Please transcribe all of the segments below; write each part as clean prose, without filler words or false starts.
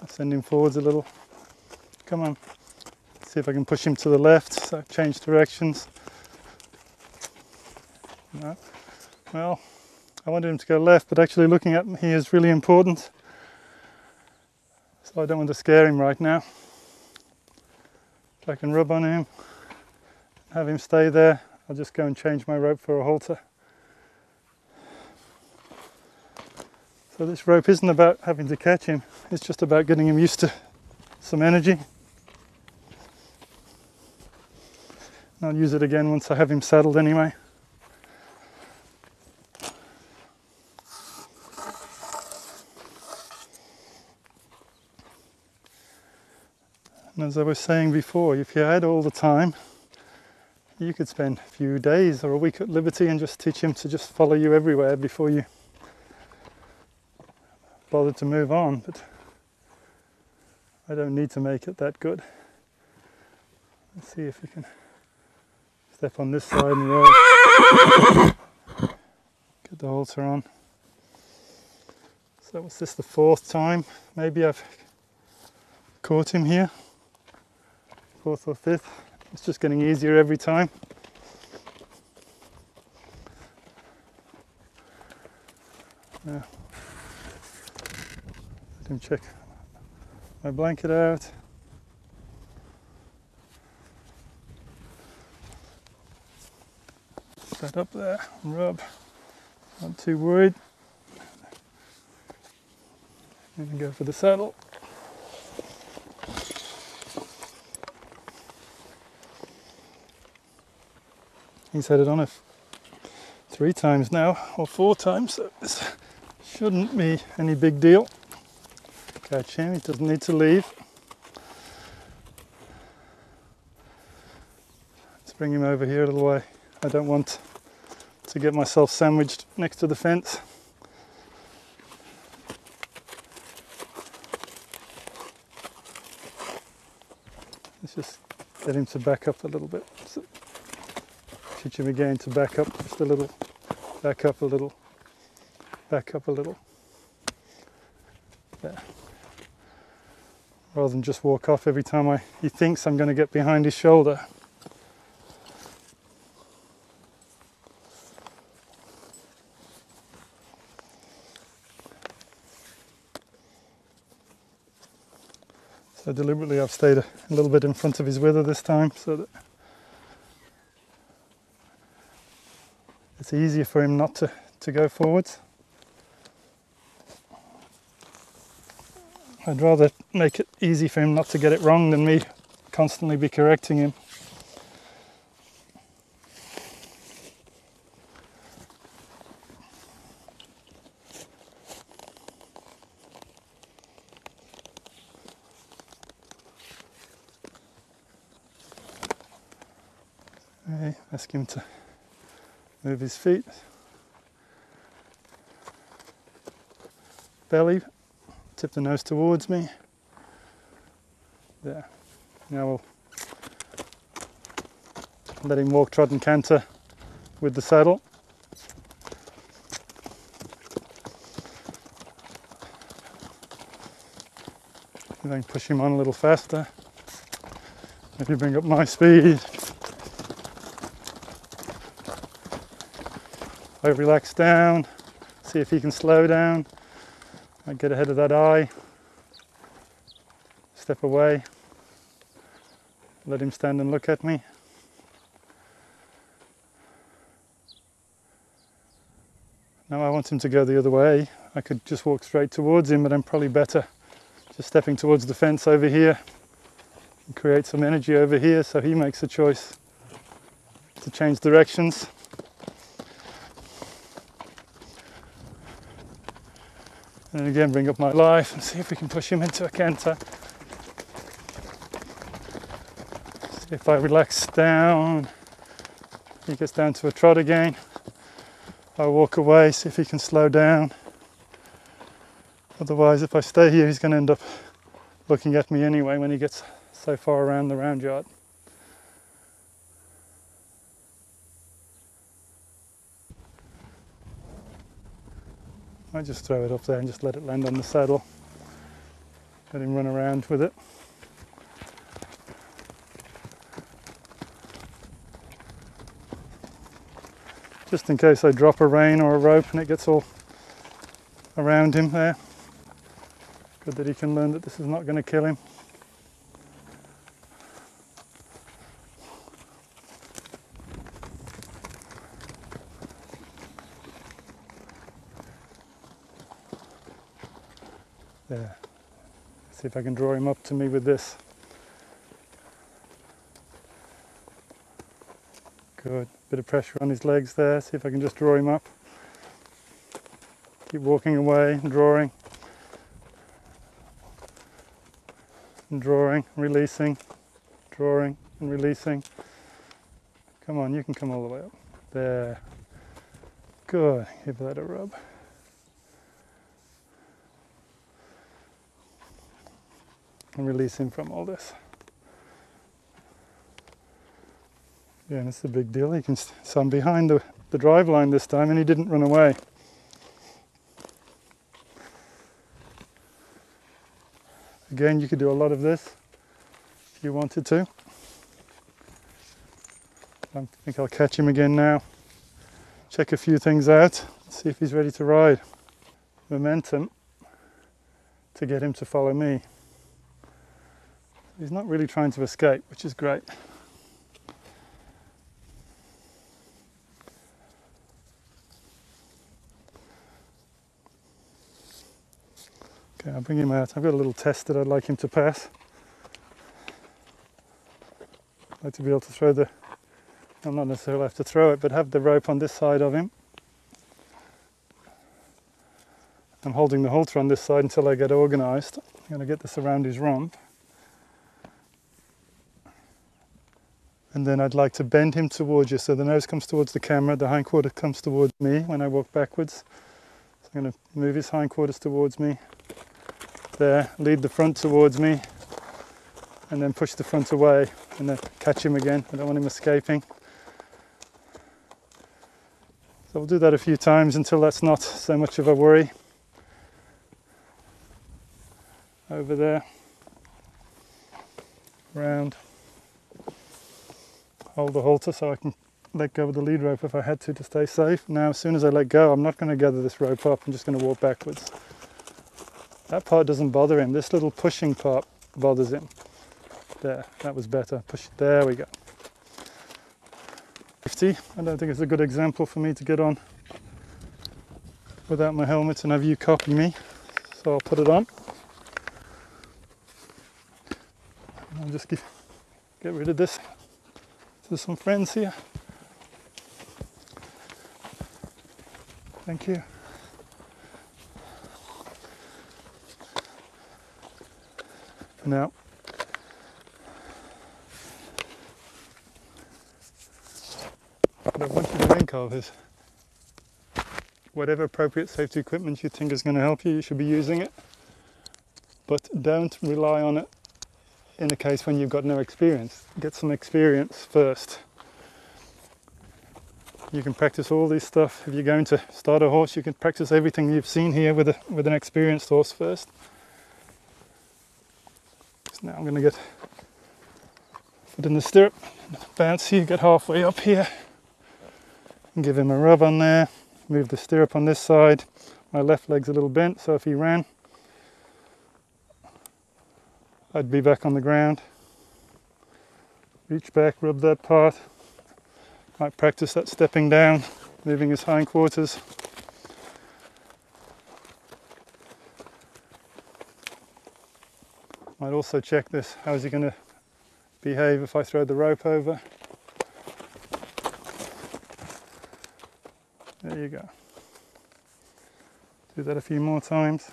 Send him forwards a little. Come on. See if I can push him to the left, so change directions. No. Well, I wanted him to go left, but actually looking at me is really important. So I don't want to scare him right now. If I can rub on him, have him stay there, I'll just go and change my rope for a halter. So this rope isn't about having to catch him, it's just about getting him used to some energy. And I'll use it again once I have him saddled anyway. And as I was saying before, if you had all the time, you could spend a few days or a week at liberty and just teach him to just follow you everywhere before you bother to move on. But I don't need to make it that good. Let's see if we can step on this side and roll. Get the halter on. So was this the 4th time? Maybe I've caught him here. 4th or 5th. It's just getting easier every time. Yeah. Let him check my blanket out. Set up there, rub. Not too worried. And go for the saddle. He's had it on 3 times now, or 4 times, so this shouldn't be any big deal. Catch him, he doesn't need to leave. Let's bring him over here a little way. I don't want to get myself sandwiched next to the fence. Let's just get him to back up a little bit. So, teach him again to back up just a little, back up a little, back up a little. There. Rather than just walk off every time he thinks I'm going to get behind his shoulder. So deliberately I've stayed a little bit in front of his wither this time so that it's easier for him not to go forwards. I'd rather make it easy for him not to get it wrong than me constantly be correcting him. Okay, ask him to move his feet. Belly. Tip the nose towards me. There. Now we'll let him walk, trot and canter with the saddle. And then push him on a little faster. Maybe bring up my speed. I relax down, see if he can slow down. I get ahead of that eye, step away, let him stand and look at me. Now I want him to go the other way. I could just walk straight towards him, but I'm probably better just stepping towards the fence over here and create some energy over here so he makes a choice to change directions. And again, bring up my life and see if we can push him into a canter. See if I relax down, he gets down to a trot again. I walk away, see if he can slow down. Otherwise, if I stay here, he's going to end up looking at me anyway when he gets so far around the round yard. I just throw it up there and just let it land on the saddle. Let him run around with it. Just in case I drop a rein or a rope and it gets all around him there. Good that he can learn that this is not going to kill him. There. See if I can draw him up to me with this. Good. Bit of pressure on his legs there. See if I can just draw him up. Keep walking away and drawing. And drawing, releasing, drawing and releasing. Come on, you can come all the way up. There. Good. Give that a rub. And release him from all this. Yeah, and it's a big deal. He can, so I'm behind the drive line this time and he didn't run away. Again, you could do a lot of this if you wanted to. I think I'll catch him again now. Check a few things out, see if he's ready to ride. Momentum to get him to follow me. He's not really trying to escape, which is great. Okay, I'll bring him out. I've got a little test that I'd like him to pass. I'd like to be able to throw I'll not necessarily have to throw it, but have the rope on this side of him. I'm holding the halter on this side until I get organised. I'm going to get this around his rump. And then I'd like to bend him towards you, so the nose comes towards the camera, the hindquarter comes towards me when I walk backwards. So I'm going to move his hindquarters towards me. There, lead the front towards me, and then push the front away, and then catch him again. I don't want him escaping. So we'll do that a few times until that's not so much of a worry. Over there, round. Hold the halter so I can let go of the lead rope if I had to stay safe. Now as soon as I let go, I'm not going to gather this rope up, I'm just going to walk backwards. That part doesn't bother him, this little pushing part bothers him. There, that was better. Push, there we go. 50. I don't think it's a good example for me to get on without my helmet and have you copy me. So I'll put it on. I'll just get rid of this. There's some friends here. Thank you. Now, what I want you to think of is whatever appropriate safety equipment you think is going to help you, you should be using it. But don't rely on it in a case when you've got no experience. Get some experience first. You can practice all this stuff. If you're going to start a horse, you can practice everything you've seen here with an experienced horse first. So now I'm going to get foot in the stirrup, bounce here, get halfway up here, and give him a rub on there. Move the stirrup on this side. My left leg's a little bent, so if he ran, I'd be back on the ground. Reach back, rub that part. Might practice that stepping down, moving his hindquarters. Might also check this. How is he going to behave if I throw the rope over? There you go. Do that a few more times.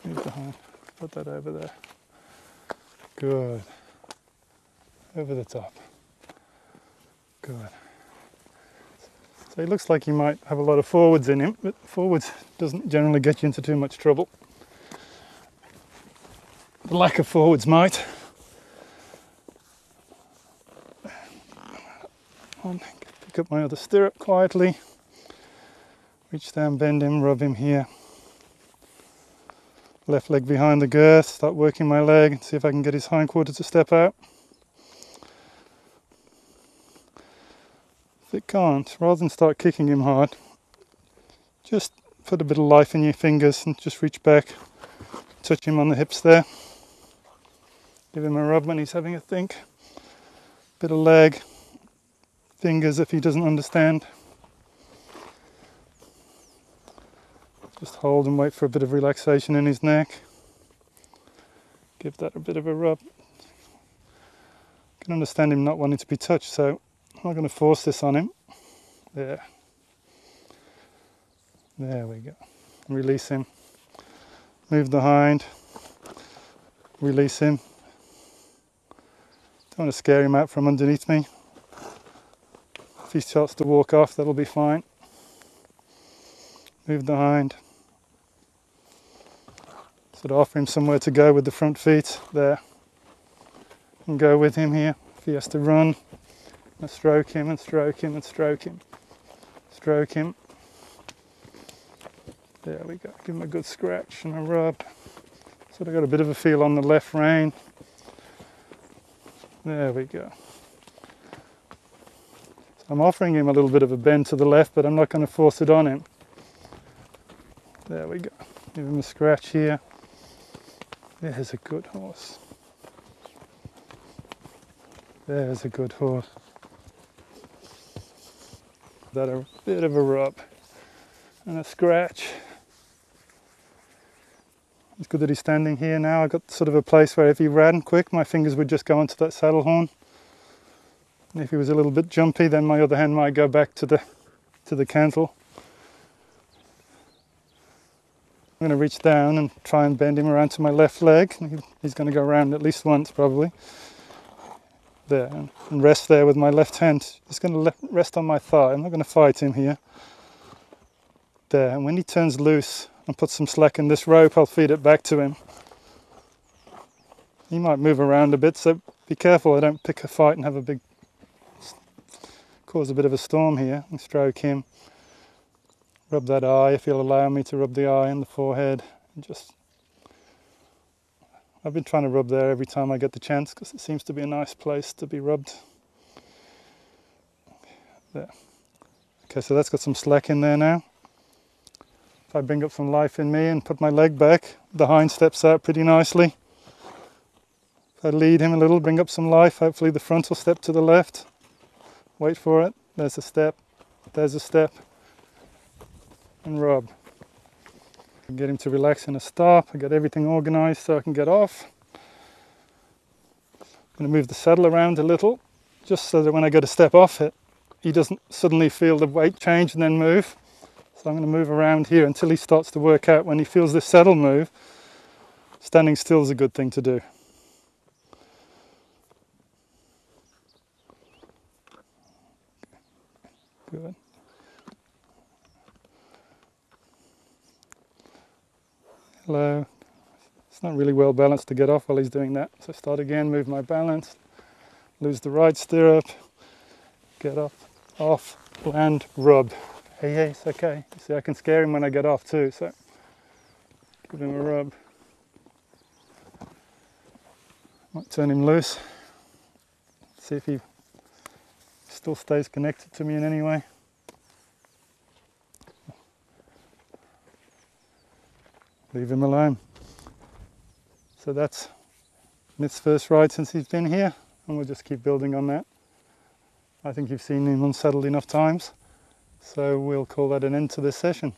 Move the hind. Put that over there. Good. Over the top. Good. So he looks like he might have a lot of forwards in him, but forwards doesn't generally get you into too much trouble. The lack of forwards might. Pick up my other stirrup quietly. Reach down, bend him, rub him here. Left leg behind the girth, start working my leg and see if I can get his hindquarter to step out. If it can't, rather than start kicking him hard, just put a bit of life in your fingers and just reach back, touch him on the hips there. Give him a rub when he's having a think. Bit of leg, fingers if he doesn't understand. Just hold and wait for a bit of relaxation in his neck. Give that a bit of a rub. I can understand him not wanting to be touched, so I'm not going to force this on him. There. There we go. Release him. Move the hind. Release him. Don't want to scare him out from underneath me. If he starts to walk off, that'll be fine. Move the hind. Sort of offer him somewhere to go with the front feet. There. And go with him here. If he has to run, and stroke him and stroke him and stroke him. Stroke him. There we go. Give him a good scratch and a rub. Sort of got a bit of a feel on the left rein. There we go. So I'm offering him a little bit of a bend to the left, but I'm not going to force it on him. There we go. Give him a scratch here. There's a good horse. There's a good horse. That a bit of a rub and a scratch. It's good that he's standing here now. I've got sort of a place where if he ran quick, my fingers would just go onto that saddle horn. And if he was a little bit jumpy, then my other hand might go back to the cantle. I'm going to reach down and try and bend him around to my left leg. He's going to go around at least once probably. There, and rest there with my left hand. Just going to rest on my thigh. I'm not going to fight him here. There, and when he turns loose and puts some slack in this rope, I'll feed it back to him. He might move around a bit, so be careful I don't pick a fight and have cause a bit of a storm here. And stroke him. Rub that eye if he'll allow me to rub the eye and the forehead. And I've been trying to rub there every time I get the chance because it seems to be a nice place to be rubbed. There. Okay, so that's got some slack in there now. If I bring up some life in me and put my leg back, the hind steps out pretty nicely. If I lead him a little, bring up some life, hopefully the front will step to the left. Wait for it. There's a step. There's a step. And rub. Get him to relax in a stop. I got everything organized so I can get off. I'm going to move the saddle around a little, just so that when I go to step off it, he doesn't suddenly feel the weight change and then move. So I'm going to move around here until he starts to work out. When he feels this saddle move, standing still is a good thing to do. Good. Hello. It's not really well balanced to get off while he's doing that. So start again, move my balance, lose the right stirrup, get up, off, land, rub. Hey, it's okay. You see, I can scare him when I get off too, so give him a rub. Might turn him loose. See if he still stays connected to me in any way. Leave him alone. So that's Myth's first ride since he's been here, and we'll just keep building on that. I think you've seen him unsettled enough times, so we'll call that an end to this session.